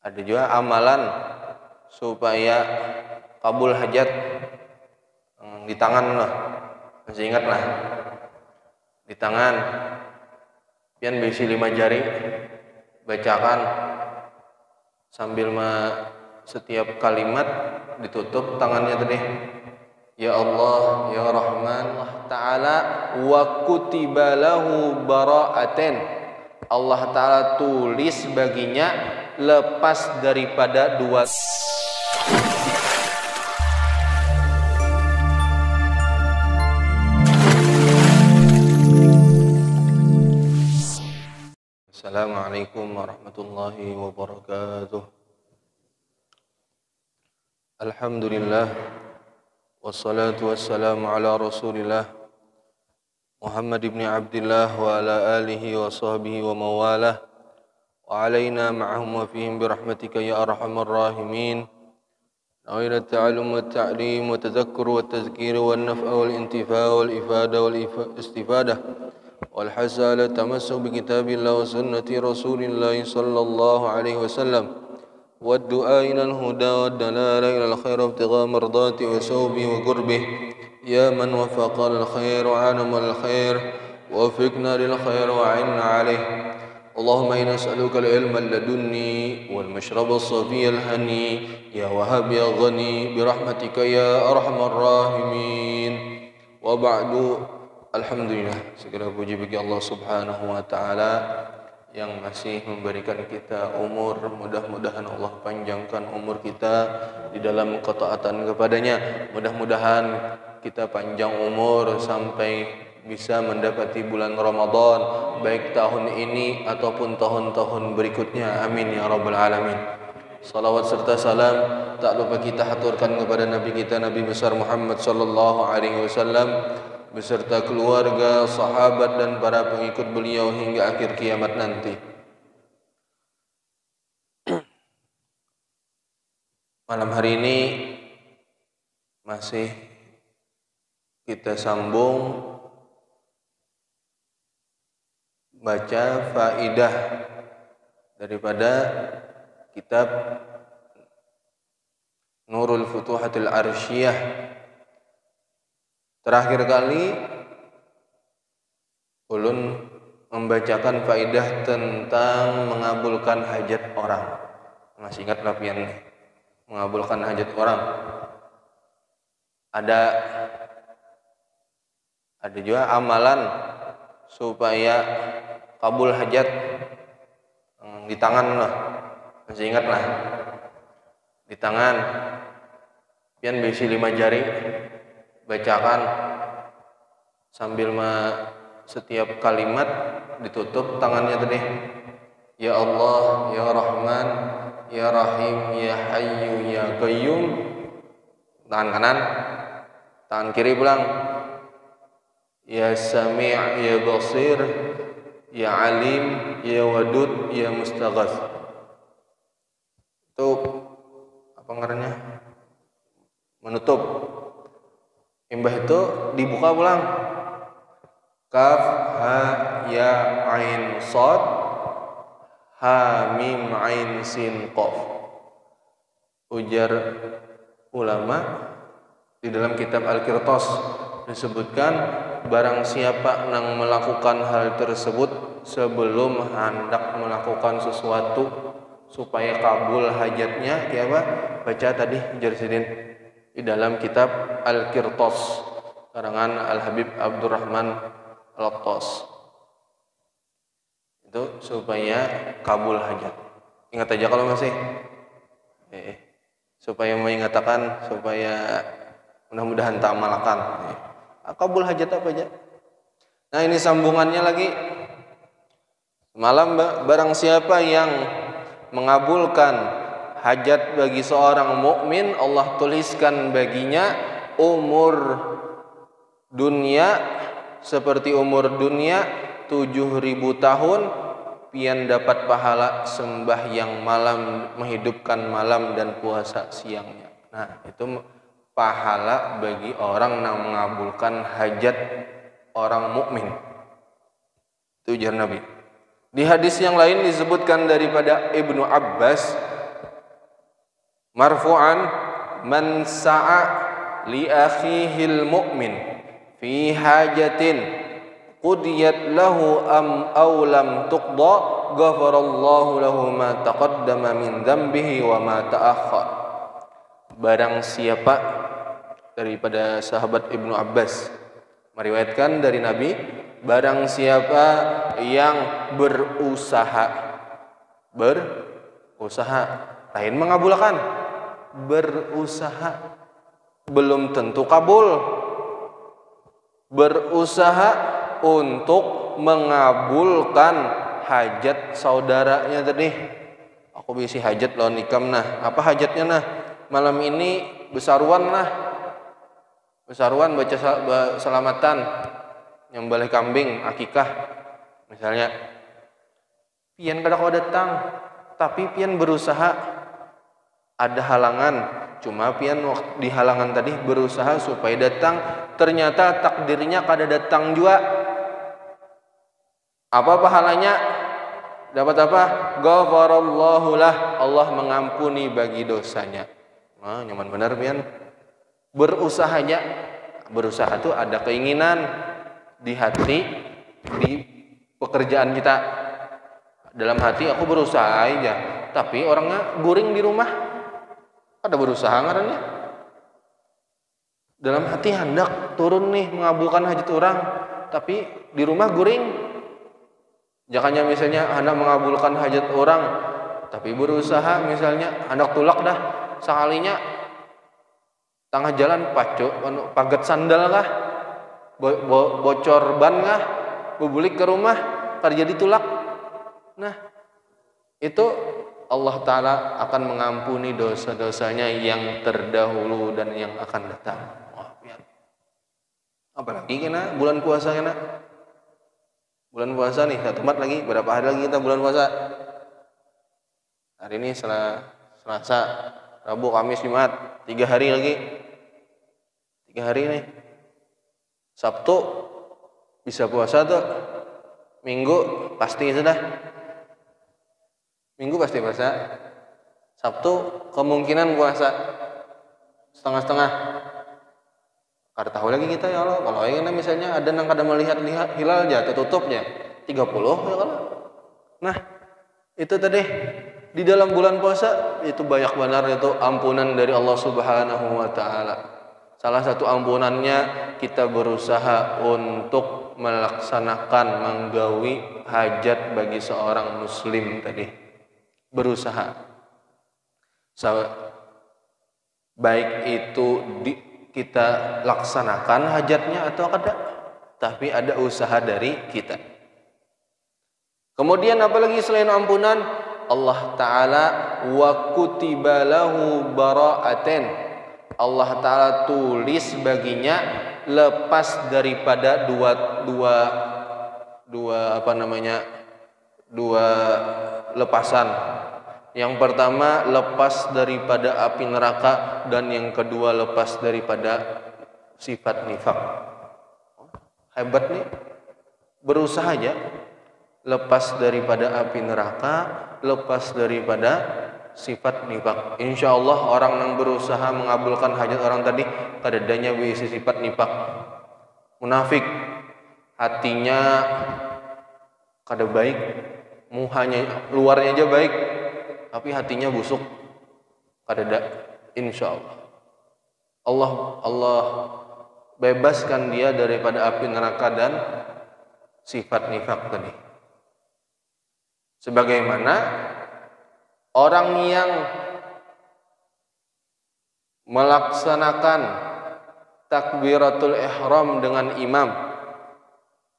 Ada juga amalan supaya kabul hajat di tangan lah. Masih ingat lah. Di tangan pian besi 5 jari bacakan sambil setiap kalimat ditutup tangannya tadi. Ya Allah, ya Rahman, Allah Ta'ala wa kutiba lahu bara'aten. Allah Ta'ala tulis baginya lepas daripada dua. Assalamualaikum warahmatullahi wabarakatuh. Alhamdulillah, wassalatu wassalamu ala rasulillah Muhammad ibn Abdillah wa ala alihi wa sahbihi wa mawalah wa alaina ma'ahum wa fihim birahmatika ya arhamar rahimin. Nawaitu ta'allum wa ta'lim wa tadhakkur wa tazkir wa naf'a wal intifa' wal ifada wal istifadah wal hasala tamassuk bi kitabillah wa sunnati rasulillah sallallahu alaihi wasallam والدعاء إلى الهدى والدلالة إلى الخير وابتغاء مرضاته وثوبه وقربه يا من وفق للخير وعلم الخير ووفقنا للخير وعنا عليه اللهم إنا نسألك العلم اللدني والمشرب الصفي الهني يا وهاب يا غني برحمتك يا أرحم الراحمين وبعد Alhamdulillah, segala puji bagi Allah Subhanahu wa taala yang masih memberikan kita umur. Mudah-mudahan Allah panjangkan umur kita di dalam ketaatan kepadanya. Mudah-mudahan kita panjang umur sampai bisa mendapati bulan Ramadan, baik tahun ini ataupun tahun-tahun berikutnya. Amin ya rabbal alamin. Salawat serta salam tak lupa kita haturkan kepada Nabi kita, Nabi besar Muhammad sallallahu alaihi wasallam beserta keluarga, sahabat dan para pengikut beliau hingga akhir kiamat nanti. Malam hari ini masih kita sambung baca faidah daripada kitab Nurul Futuhatil Arsyiyah. Terakhir kali ulun membacakan faidah tentang mengabulkan hajat orang. Masih ingat lapian nih, mengabulkan hajat orang. Ada juga amalan supaya kabul hajat di tangan lah. Masih ingat lah. Di tangan pian besi 5 jari bacakan sambil setiap kalimat ditutup tangannya tadi. Ya Allah, ya Rahman, ya Rahim, ya Hayyu, ya Qayyum. Tangan kanan, tangan kiri pulang. Ya Sami', ya Basir, ya Alim, ya Wadud, ya Mustaghath. Itu apa ngarannya? Menutup. Imbah itu dibuka pulang. Kaf, ha, ya, ain, sod, ha, mim, ain, sin, qaf. Ujar ulama di dalam kitab Al-Qirtas disebutkan barang siapa yang melakukan hal tersebut sebelum hendak melakukan sesuatu supaya kabul hajatnya, apa? Baca tadi ujar sidin di dalam kitab Al-Qirtas karangan Al-Habib Abdurrahman Al-Qas. Itu supaya kabul hajat. Ingat aja kalau masih supaya mengatakan supaya mudah-mudahan tak malakan. Kabul hajat apa aja. Nah, ini sambungannya lagi. Malam barang siapa yang mengabulkan hajat bagi seorang mukmin, Allah tuliskan baginya umur dunia seperti umur dunia 7.000 tahun, pian dapat pahala sembahyang malam, menghidupkan malam dan puasa siangnya. Nah, itu pahala bagi orang yang mengabulkan hajat orang mukmin. Itu ujar Nabi. Di hadis yang lain disebutkan daripada Ibnu Abbas marfu'an man sa'a li akhihil mu'min fi hajatin qudiyat lahu am aw lam tuqda ghafarallahu lahu ma taqaddama min dhanbihi wa ma ta'akhkhar. Barang siapa, daripada sahabat Ibnu Abbas meriwayatkan dari Nabi, barang siapa yang berusaha lain mengabulkan, berusaha belum tentu kabul, berusaha untuk mengabulkan hajat saudaranya tadi. Aku bisi hajat lawan nikam nah, apa hajatnya nah? Malam ini besaruan baca selamatan, nyembelih kambing, akikah misalnya. Pian kada kau datang, tapi pian berusaha, ada halangan, cuma pian di halangan tadi berusaha supaya datang, ternyata takdirnya kada datang juga. Apa pahalanya? Dapat apa? Ghafarallahu lah, Allah mengampuni bagi dosanya. Nah, nyaman benar pian. Berusahanya, berusaha itu ada keinginan di hati, di pekerjaan kita. Dalam hati aku berusaha aja, tapi orangnya guring di rumah, ada berusaha ngarannya. Dalam hati hendak turun nih mengabulkan hajat orang, tapi di rumah guring. Jangannya misalnya hendak mengabulkan hajat orang, tapi berusaha misalnya hendak tulak dah sekalinya tengah jalan pagat sandal kah, bocor ban kah, bebulik ke rumah, terjadi tulak. Nah, itu Allah Ta'ala akan mengampuni dosa-dosanya yang terdahulu dan yang akan datang. Apalagi kena bulan puasa kena. Bulan puasa nih, satu mat lagi, berapa hari lagi kita bulan puasa? Hari ini Selasa, Rabu, Kamis, Jumat, 3 hari lagi. 3 hari nih. Sabtu bisa puasa tuh. Minggu pasti sudah. Minggu pasti puasa. Sabtu kemungkinan puasa setengah-setengah. Kada tahu lagi kita ya Allah. Kalau yang misalnya ada yang kada melihat hilal aja tertutupnya 30 ya kalau. Nah, itu tadi di dalam bulan puasa itu banyak benar itu ampunan dari Allah Subhanahu wa taala. Salah satu ampunannya kita berusaha untuk melaksanakan menggawi hajat bagi seorang muslim tadi. Berusaha. Baik itu kita laksanakan hajatnya atau kada, tapi ada usaha dari kita. Kemudian apalagi selain ampunan, Allah Ta'ala wa kutiba lahu bara'aten, Allah Ta'ala tulis baginya lepas daripada dua lepasan. Yang pertama lepas daripada api neraka, dan yang kedua lepas daripada sifat nifak. Hebat nih, berusaha aja lepas daripada api neraka, lepas daripada sifat nifak. Insya Allah orang yang berusaha mengabulkan hajat orang tadi kadadanya berisi sifat nifak, munafik, hatinya kada baik, muhanya luarnya aja baik, tapi hatinya busuk, kadada. Insya Allah bebaskan dia daripada api neraka dan sifat nifak tadi. Sebagaimana orang yang melaksanakan takbiratul ihram dengan imam,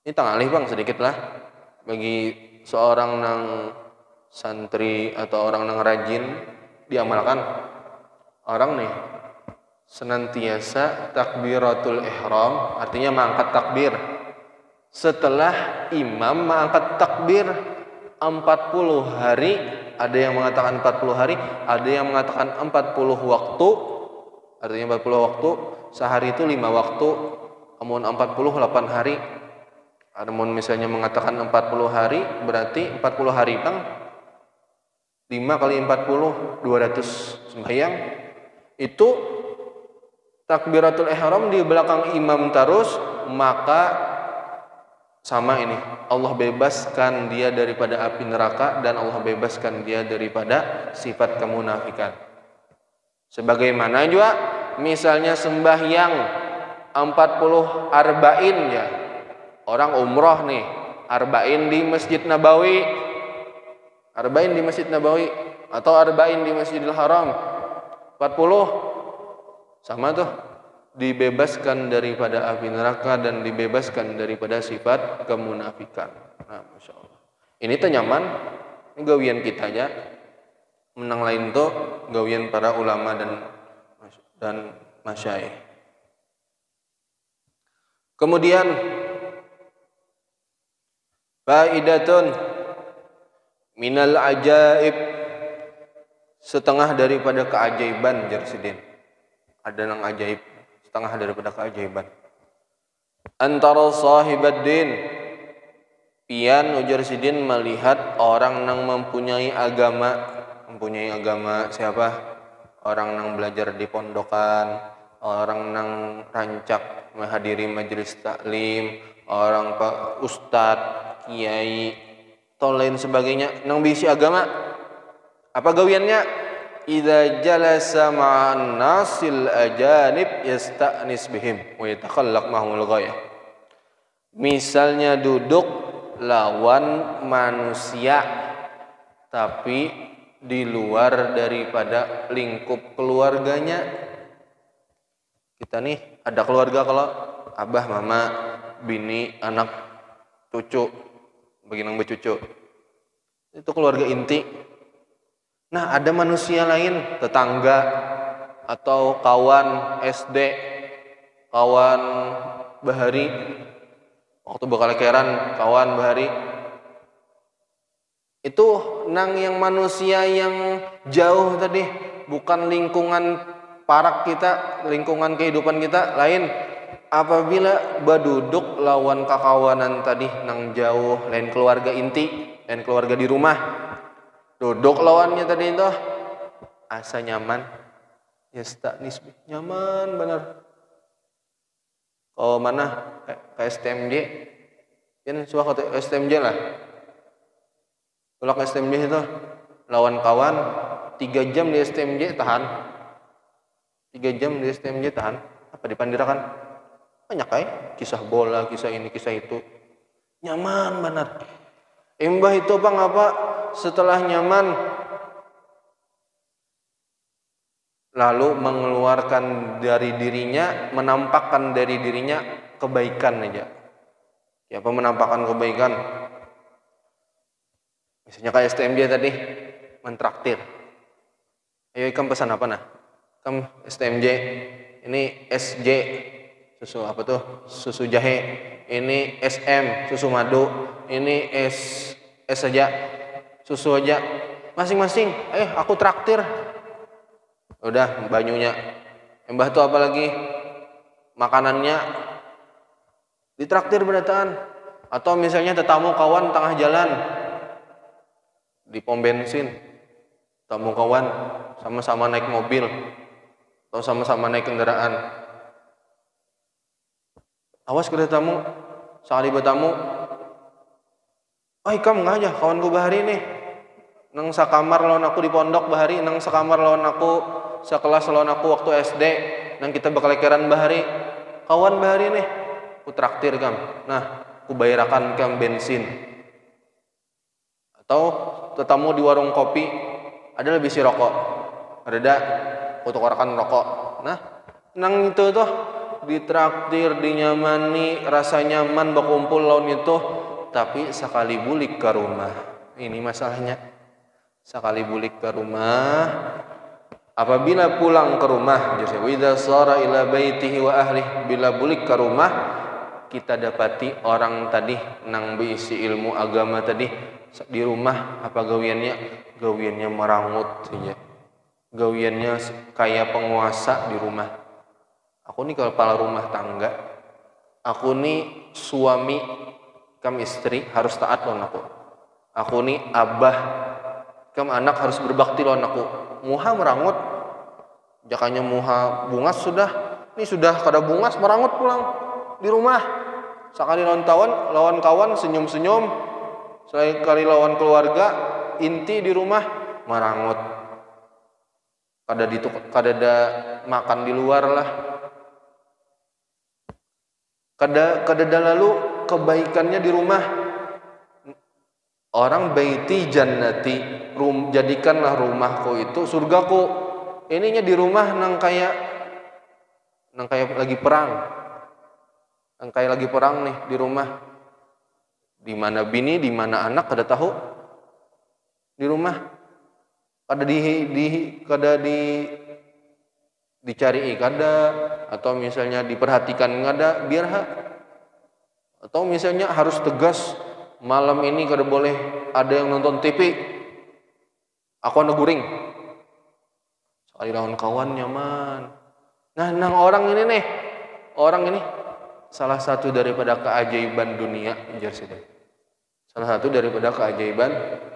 ini tangalih bang sedikit lah bagi seorang nang santri atau orang yang rajin diamalkan. Orang nih senantiasa takbiratul ihram, artinya mengangkat takbir. Setelah imam mengangkat takbir 40 hari, ada yang mengatakan 40 hari, ada yang mengatakan 40 waktu. Artinya 40 waktu, sehari itu 5 waktu, kemudian 48 hari. Ada misalnya mengatakan 40 hari, berarti 40 hari bang. 5 kali 40 200 sembahyang. Itu takbiratul ihram di belakang imam terus, maka sama ini, Allah bebaskan dia daripada api neraka dan Allah bebaskan dia daripada sifat kemunafikan. Sebagaimana juga misalnya sembahyang 40 arba'in ya. Orang umroh nih, arba'in di Masjid Nabawi. Arba'in di Masjid Nabawi atau arba'in di Masjidil Haram. 40 sama tuh, dibebaskan daripada api neraka dan dibebaskan daripada sifat kemunafikan. Nah, Masya Allah. Ini teh nyaman, ini gawian kita aja. Menang lain tuh gawian para ulama dan masyayikh. Kemudian faidatun minal ajaib, setengah daripada keajaiban Jersidin. Ada nang ajaib, setengah daripada keajaiban. Antara sahibaddin, pian ujar sidin melihat orang nang mempunyai agama siapa? Orang nang belajar di pondokan, orang nang rancak menghadiri majelis taklim, orang pak ustadz, kiai, atau lain sebagainya nang bisi agama. Apa gawiannya? Idza jalasa ma'an nasil ajanib yasta'nis bihim wa yatakhallaq mahumul ghayah. Misalnya duduk lawan manusia tapi di luar daripada lingkup keluarganya. Kita nih ada keluarga, kalau abah, mama, bini, anak, cucu, baginang becucu. Itu keluarga inti. Nah, ada manusia lain, tetangga atau kawan SD, kawan bahari, waktu bakalekeran kawan bahari. Itu nang yang manusia yang jauh tadi, bukan lingkungan parak kita, lingkungan kehidupan kita lain. Apabila baduduk lawan kakawanan tadi nang jauh, lain keluarga inti, lain keluarga di rumah, duduk lawannya tadi itu asa nyaman, yasta'nis, nyaman bener. Kalau mana ke STMJ, kan suka ke STMJ lah. Kalau ke STMJ itu lawan kawan 3 jam di STMJ tahan. 3 jam di STMJ tahan. Apa dipandirakan? Banyak kisah bola, kisah ini, kisah itu. Nyaman bener. Embah itu bang apa? Setelah nyaman, lalu mengeluarkan dari dirinya, menampakkan dari dirinya kebaikan aja. Ya, apa menampakkan kebaikan? Misalnya kayak STMJ tadi, mentraktir. Ayo ikam pesan apa nah? Ikam STMJ, ini SJ, susu apa tuh? Susu jahe. Ini SM, susu madu. Ini S saja. Susu aja masing-masing, aku traktir. Udah banyunya, embah tuh apalagi makanannya ditraktir berataan. Atau misalnya tetamu kawan tengah jalan di pom bensin, tamu kawan sama-sama naik mobil atau sama-sama naik kendaraan, awas ke tamu, sekali bertamu, ikam nggak aja kawanku bahari nih, nang sakamar lawan aku di pondok bahari, nang sakamar lawan aku sekelas lawan aku waktu SD, nang kita bakalekeran bahari, kawan bahari nih, ku traktir kam, nah ku bayarakan kam bensin. Atau tetamu di warung kopi, ada lebih si rokok, ada ku tukarkan rokok, nah nang itu tuh ditraktir, dinyamani, rasa nyaman berkumpul lawan itu. Tapi sekali bulik ke rumah, ini masalahnya. Sekali bulik ke rumah, apabila pulang ke rumah, jadi idza sara ila baitihi wa ahlihi, bila bulik ke rumah, kita dapati orang tadi nang berisi ilmu agama tadi di rumah, apa gawiannya? Gawiannya merangut saja. Gawiannya kayak penguasa di rumah. Aku nih kepala rumah tangga, aku nih suami, kam istri, harus taat lawan aku. Aku nih abah, Kam anak harus berbakti lawan aku. Muha merangut, jakanya muha bungas sudah. Ini sudah kada bungas merangut pulang di rumah. Sekali lawan kawan senyum-senyum. Sekali lawan keluarga inti di rumah merangut. Kada ada makan di luar lah. Kada lalu kebaikannya di rumah. Orang baiti jannati, jadikanlah rumahku itu surgaku. Ininya di rumah nang kayak lagi perang. Nang kayak lagi perang nih di rumah. Di mana bini, di mana anak kada tahu. Di rumah kada dicari kada, atau misalnya diperhatikan kada biar atau misalnya harus tegas. Malam ini kada boleh ada yang nonton TV. Aku anda guring. Sekali lawan kawan nyaman. Nah, nang orang ini salah satu daripada keajaiban dunia, salah satu daripada keajaiban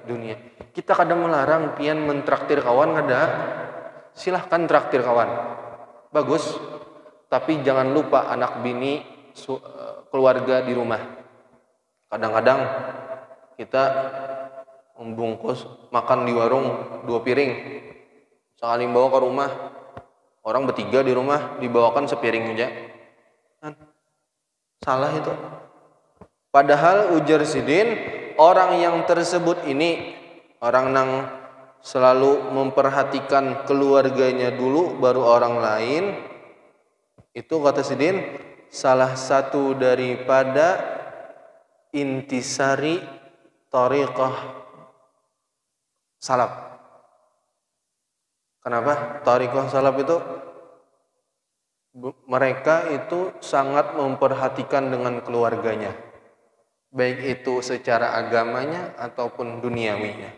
dunia. Kita kadang melarang pian mentraktir kawan kada. Silahkan traktir kawan. Bagus. Tapi jangan lupa anak bini, keluarga di rumah. Kadang-kadang kita membungkus makan di warung 2 piring. Sekali bawa ke rumah, orang bertiga di rumah dibawakan sepiring aja. Salah itu. Padahal ujar Sidin, orang yang tersebut ini orang yang selalu memperhatikan keluarganya dulu baru orang lain. Itu kata Sidin salah satu daripada intisari tariqah salaf. Kenapa? Tariqah salaf itu mereka itu sangat memperhatikan dengan keluarganya. Baik itu secara agamanya ataupun duniawinya.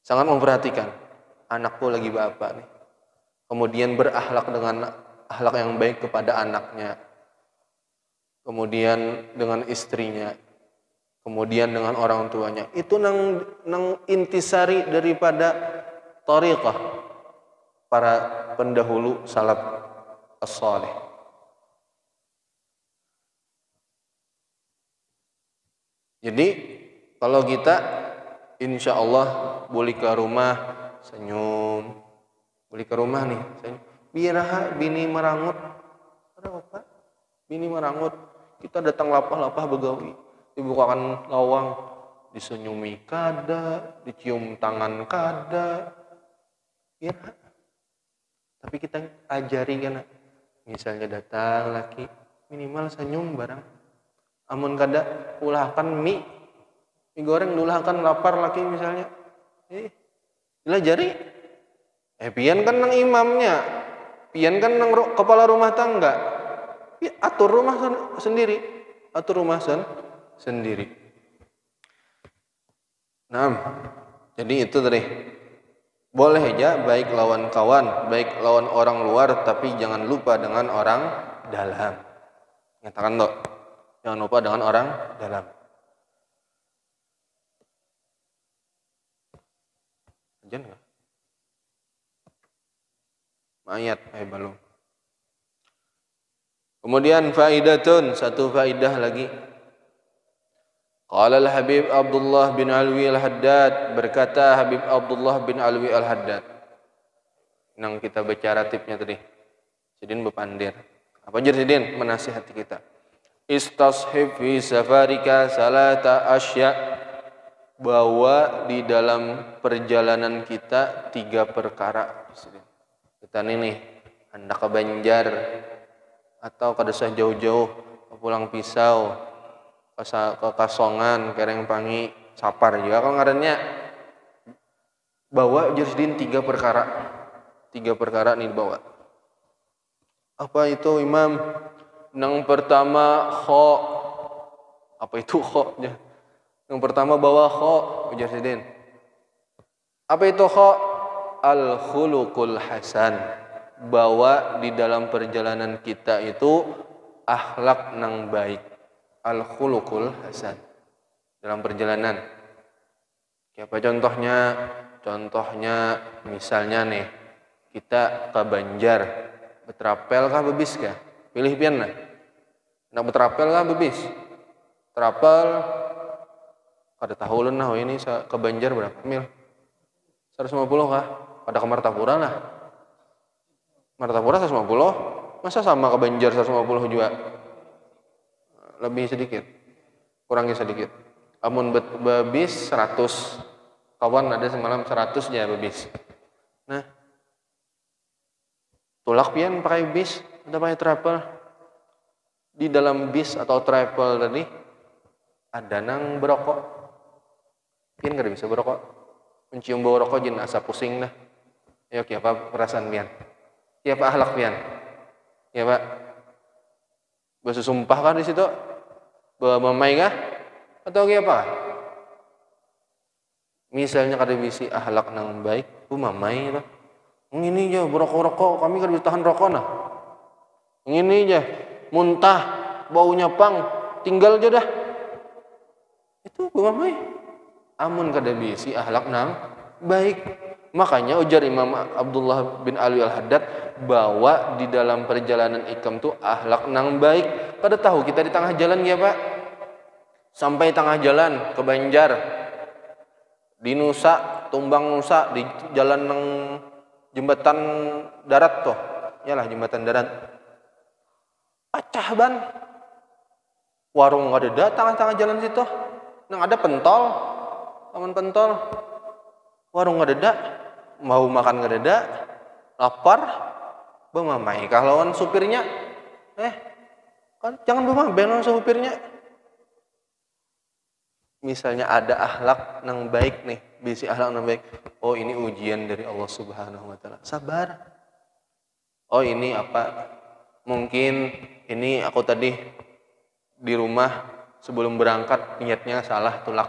Sangat memperhatikan. Anakku lagi apa nih. Kemudian berakhlak dengan akhlak yang baik kepada anaknya. Kemudian dengan istrinya. Kemudian dengan orang tuanya. Itu nang intisari daripada tariqah para pendahulu salaf as-salih. Jadi kalau kita insya Allah boleh ke rumah senyum, boleh ke rumah nih senyum. Biar bini merangut, ada apa? Bini merangut, kita datang lapah-lapah begawi, dibukakan lawang, disenyumi kada, dicium tangan kada, ya. Tapi kita ajari kan, misalnya datang laki minimal senyum barang. Amun kada ulahkan mie goreng ulahkan lapar laki misalnya. Dilajari. Pian kan nang imamnya. Pian kan nang kepala rumah tangga. Atur rumah sendiri. Atur rumah sendiri. Nah, jadi itu tadi. Boleh aja baik lawan kawan, baik lawan orang luar, tapi jangan lupa dengan orang dalam. Nyatakan toh. Jangan lupa dengan orang dalam. Ajan enggak? Mayat, belum. Kemudian faidatun, satu faidah lagi. Qala al-Habib Abdullah bin Alwi al-Haddad, berkata Habib Abdullah bin Alwi al-Haddad. Nang kita bicara tipnya tadi. Sidin bepandir. Apa aja Sidin menasihati kita? Istashib fi safarika salata asya, bahwa di dalam perjalanan kita 3 perkara. Kita nih hendak ke Banjar atau kada usah jauh-jauh ke Pulang Pisau, ke Kasongan, Kerengpangi, Sapar juga kalau ngarannya. Bawa Jusdin 3 perkara. 3 perkara nih bawa. Apa itu Imam? Yang pertama kho. Apa itu kho? Yang pertama bawa kho, ujar Sidin. Apa itu kho? Al-khuluqul hasan. Bawa di dalam perjalanan kita itu akhlak nang baik. Al-khuluqul hasan. Dalam perjalanan. Apa contohnya? contohnya misalnya nih, kita ke Banjar, betrapel kah bebis kah? Pilih pian lah. Nak betrapel kah bebis? Trapel, kada tahu lah nah ini ke Banjar berapa mil? 150 kah? Pada ke Martapura lah. Martapura 150, masa sama ke Banjar 150 juga? Lebih sedikit, kurangnya sedikit. Amun bebis 100, kawan ada semalam 100 ya bebis. Nah, tulak pian pakai bis atau pakai travel? Di dalam bis atau travel tadi ada nang berokok. Pian kada bisa berokok. Mencium bau rokok jin asa pusing dah. Ya apa perasaan pian? Ya apa akhlak pian? Ya Pak. Bersumpah kan di situ? Bermamai kah? Atau apa? Misalnya kada bisi akhlak nang baik, mamai itu. Ini aja berokok-rokok, kami kada bisa tahan rokok nah. Ini aja muntah, baunya pang, tinggal aja dah. Itu mamai. Amun kada bisi akhlak nang baik. Makanya ujar Imam Abdullah bin Ali Al-Haddad bahwa di dalam perjalanan ikam tuh akhlak nang baik. Kada tahu kita di tengah jalan ya Pak. Sampai tengah jalan ke Banjar. Di Nusa, Tumbang Nusa di jalan nang jembatan darat tuh. Yalah jembatan darat. Pacah ban. Warung kada ada tengah-tengah jalan situ. Nang ada pentol. Taman pentol. Warung kada ada. Mau makan kada ada. Lapar. Bemamai kah lawan supirnya? Kan jangan bemamai lawan supirnya. Misalnya ada akhlak nang baik nih, bisi akhlak nang baik. Oh ini ujian dari Allah Subhanahu wa taala. Sabar. Oh ini apa? Mungkin ini aku tadi di rumah sebelum berangkat niatnya salah tulak.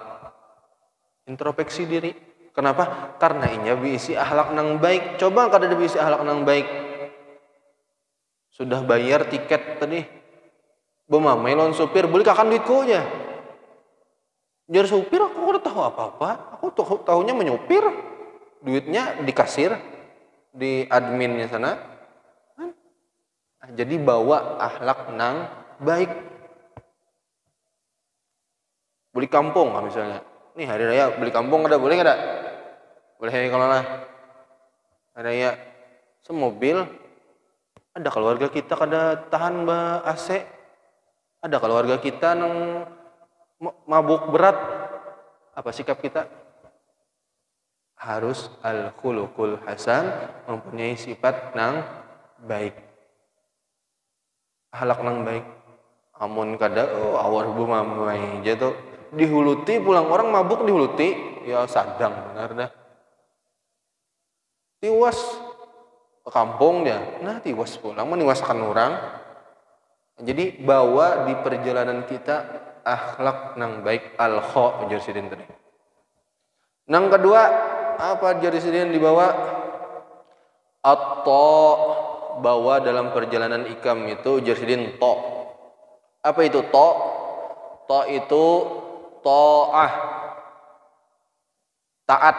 Introspeksi diri. Kenapa? Karena ini bisi akhlak nang baik. Coba kada ada bisi akhlak nang baik. Sudah bayar tiket tadi. Bemamai lawan supir, beli kakan duitku aja. Jar supir aku udah tahu apa-apa. Aku tahunya menyupir. Duitnya di kasir, di adminnya sana. Jadi bawa akhlak nang baik. Beli kampung misalnya. Nih hari raya beli kampung ada boleh nggak? Boleh kalau lah. Hari raya semobil. Ada keluarga kita kada tahan AC. Ada keluarga kita nang mabuk berat, apa sikap kita? Harus al-khuluqul hasan, mempunyai sifat nang baik, akhlak nang baik. Amun kada awar bumamai jatuh dihuluti pulang orang mabuk dihuluti, ya sadang benar dah. Tiwas ke kampung dia, nah tiwas pulang meniwaskan orang. Jadi bawa di perjalanan kita akhlak nang baik, al-kha ujar sidin tadi. Nang kedua apa ujar sidin dibawa? Atto, bawa dalam perjalanan ikam itu ujar sidin to. Apa itu to? To itu ta'ah, taat.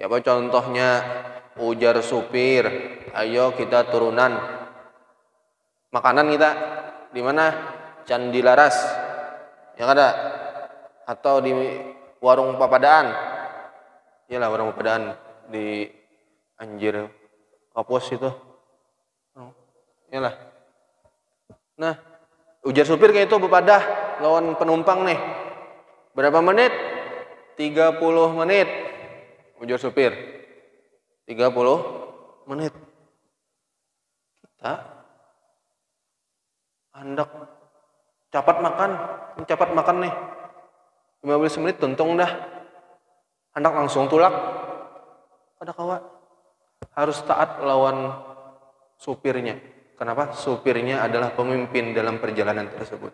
Ya apa contohnya? Ujar supir, ayo kita turunan. Makanan kita di mana? Candi Laras, yang ada, atau di warung Papadaan. Iyalah warung Papadaan di Anjir Kapos itu. Iyalah. Nah, ujar supir kayak itu bepadah lawan penumpang nih. Berapa menit? 30 menit. Ujar supir. 30 menit. Kita hendak cepat makan nih. 15 menit tuntung dah. Hendak langsung tulak. Kada kawa. Harus taat lawan supirnya. Kenapa? Supirnya adalah pemimpin dalam perjalanan tersebut.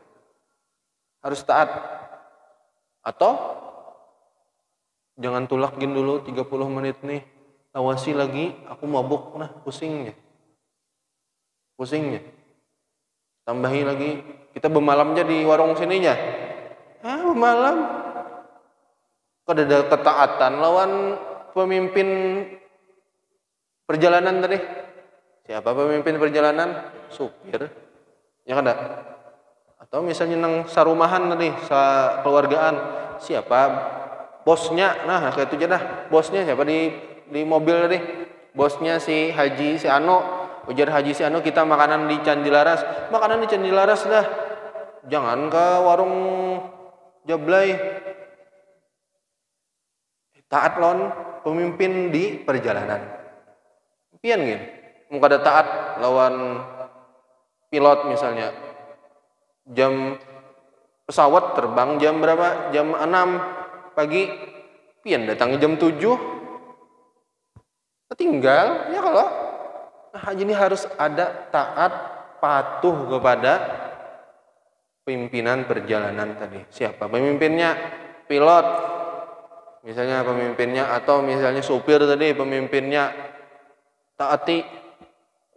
Harus taat. Atau jangan tulakin dulu 30 menit nih. Awasi lagi, aku mabuk. Nah, pusingnya. Tambahi lagi, kita bermalamnya di warung sininya. Bermalam. Kada ketaatan lawan pemimpin perjalanan tadi. Siapa pemimpin perjalanan? Supir. Ya kada? Atau misalnya nang sarumahan tadi, keluargaan. Siapa bosnya? Nah, kayak itu aja dah. Bosnya siapa di mobil tadi? Bosnya si Haji si Ano. Ujar Haji si Ano, kita makanan di Candi Laras. Makanan di Candi Laras dah. Jangan ke warung Jablay. Taat lawan pemimpin di perjalanan. Pian gitu. Muka ada taat lawan pilot misalnya. Jam pesawat terbang jam berapa? Jam 6 pagi. Pian datang jam 7. Tinggal ya kalau. Nah, ini harus ada taat patuh kepada pimpinan perjalanan tadi. Siapa pemimpinnya? Pilot. Misalnya pemimpinnya, atau misalnya supir tadi pemimpinnya. Taati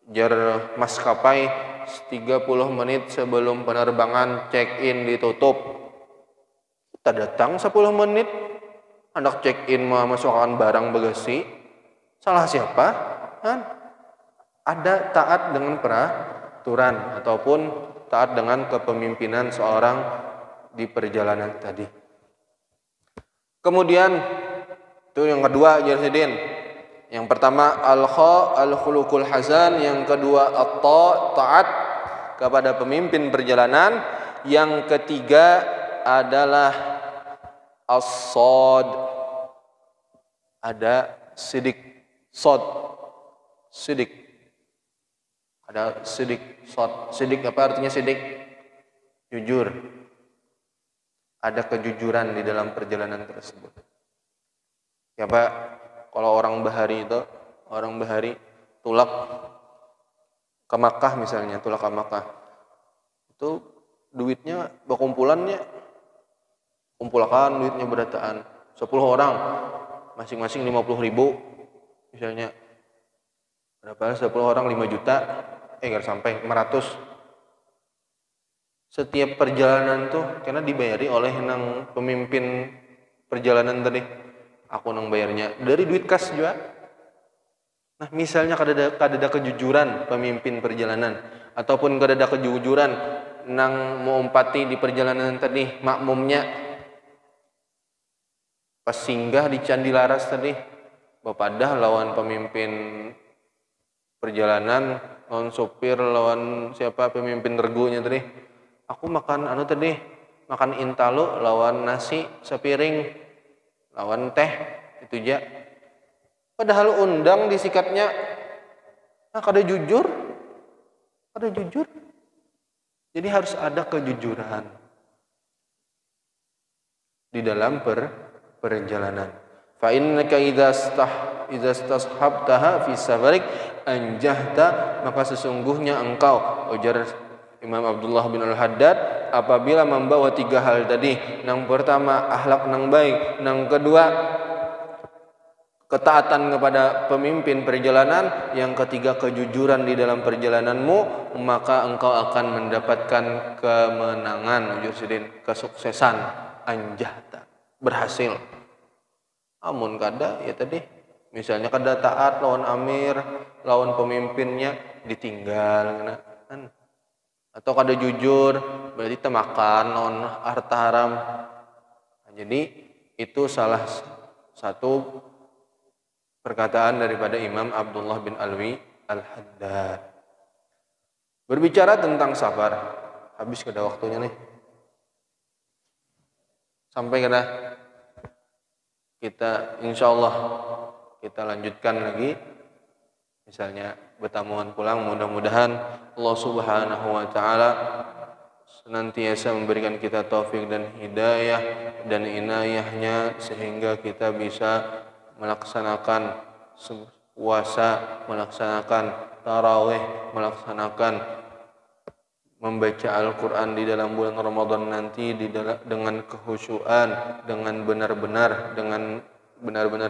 jar maskapai 30 menit sebelum penerbangan check-in ditutup. Kita datang 10 menit hendak check-in memasukkan barang bagasi. Salah siapa? Kan? Ada taat dengan peraturan ataupun taat dengan kepemimpinan seorang di perjalanan tadi. Kemudian itu yang kedua, Jarsidin. Yang pertama al-khuluqul hasan, yang kedua taat kepada pemimpin perjalanan, yang ketiga adalah as-sad. Ada sidik, sidik. Ada sidik, sidik apa artinya sidik? Jujur. Ada kejujuran di dalam perjalanan tersebut. Ya Pak, kalau orang bahari tulak ke Makkah misalnya, tulak ke Makkah. Itu duitnya berkumpulannya, kumpulkan duitnya berataan 10 orang, masing-masing 50.000 misalnya. Berapa? 10 orang 5 juta, enggak sampai 500. Setiap perjalanan tuh karena dibayari oleh nang pemimpin perjalanan tadi. Aku nang bayarnya dari duit kas juga. Nah, misalnya kadada kejujuran pemimpin perjalanan ataupun kadada kejujuran nang mengumpati di perjalanan tadi, makmumnya pas singgah di Candi Laras tadi, bapadah lawan pemimpin perjalanan, lawan sopir, lawan siapa pemimpin regunya tadi. Aku makan makan intalo lawan nasi sepiring, lawan teh itu aja. Padahal undang disikatnya, kada jujur. Jadi harus ada kejujuran di dalam perjalanan. Fa innaka idza stashabtaha fi safarik anjahta, maka sesungguhnya engkau, ujar Imam Abdullah bin Al-Haddad, apabila membawa 3 hal tadi. Yang pertama akhlak nang baik, yang kedua ketaatan kepada pemimpin perjalanan, yang ketiga kejujuran di dalam perjalananmu, maka engkau akan mendapatkan kemenangan, kesuksesan, anjahta, berhasil. Amun kada ya tadi, misalnya kada taat lawan amir, lawan pemimpinnya ditinggal kan. Atau kada jujur, berarti temakan lawan harta haram. Nah, jadi itu salah satu perkataan daripada Imam Abdullah bin Alwi Al-Haddad. Berbicara tentang sabar, habis kada waktunya nih. Sampai kada kita insyaallah kita lanjutkan lagi. Misalnya bertamuan pulang, mudah-mudahan Allah Subhanahu wa taala senantiasa memberikan kita taufik dan hidayah dan inayahnya sehingga kita bisa melaksanakan puasa, melaksanakan tarawih, melaksanakan membaca Al-Quran di dalam bulan Ramadan nanti dengan kehusyuan, dengan benar-benar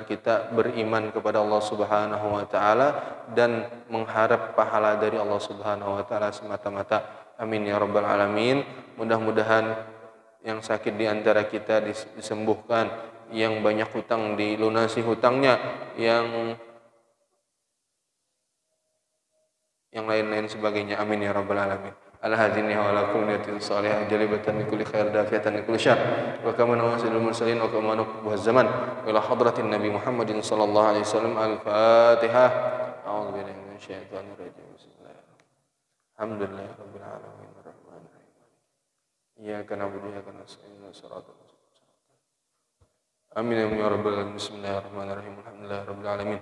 kita beriman kepada Allah Subhanahu wa taala dan mengharap pahala dari Allah Subhanahu wa taala semata-mata. Amin ya rabbal alamin. Mudah-mudahan yang sakit di antara kita disembuhkan, yang banyak hutang dilunasi hutangnya, yang lain-lain sebagainya. Amin ya rabbal alamin. Ala hadhihi wa ala kunniyatin salihah jalibatan li kulli khair dafiyatan li kulli syarr wa kama nawasilul mursalin wa kama naqbuh zaman ila hadratin nabi Muhammadin sallallahu alaihi wasallam. Al-Fatihah. A'udzu billahi minasyaitonir rajim. Bismillahirrahmanirrahim. Alhamdulillahi rabbil alamin arrahmanir rahim. Iyyaka na'budu wa iyyaka nasta'in ihdinas siratal mustaqim. Amin ya rabbal alamin. Bismillahirrahmanirrahim. Alhamdulillahi rabbil alamin.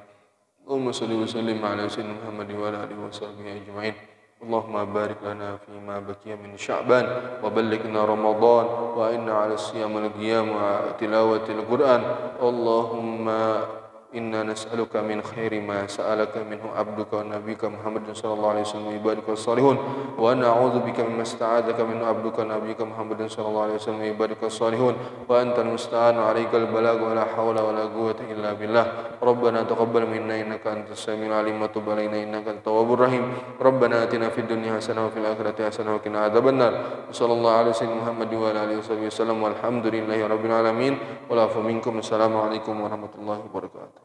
Allahumma salli wa sallim ala sayyidina Muhammad wa ala alihi wa sahbihi ajma'in. Allahumma barik lana fima baqiya min Sya'ban wa ballighna Ramadan wa inna 'ala siyam al-qiyam wa tilawatil Qur'an. Allahumma inna nas'aluka min khairi ma sa'alaka minhu 'abduka wa nabiyyuka Muhammad sallallahu alaihi wasallam wa ibadika salihun wa na'udzubika mimma ista'adzaka minhu 'abduka wa nabiyyuka Muhammad sallallahu alaihi wasallam wa ibadika salihun wa antal musta'an 'alaikal balagh wa la haula wa la quwwata illa billah. Rabbana taqabbal minna innaka antas samiul 'alim wa tub 'alaina innaka antat tawwabur rahim. Rabbana atina fid dunya hasanah wa fil akhirati hasanah wa qina adzabannar. Sallallahu alaihi wasallam Muhammad wa ala alihi wasallam walhamdulillahi rabbil alamin. Wa la minkum. Assalamu alaikum warahmatullahi wabarakatuh.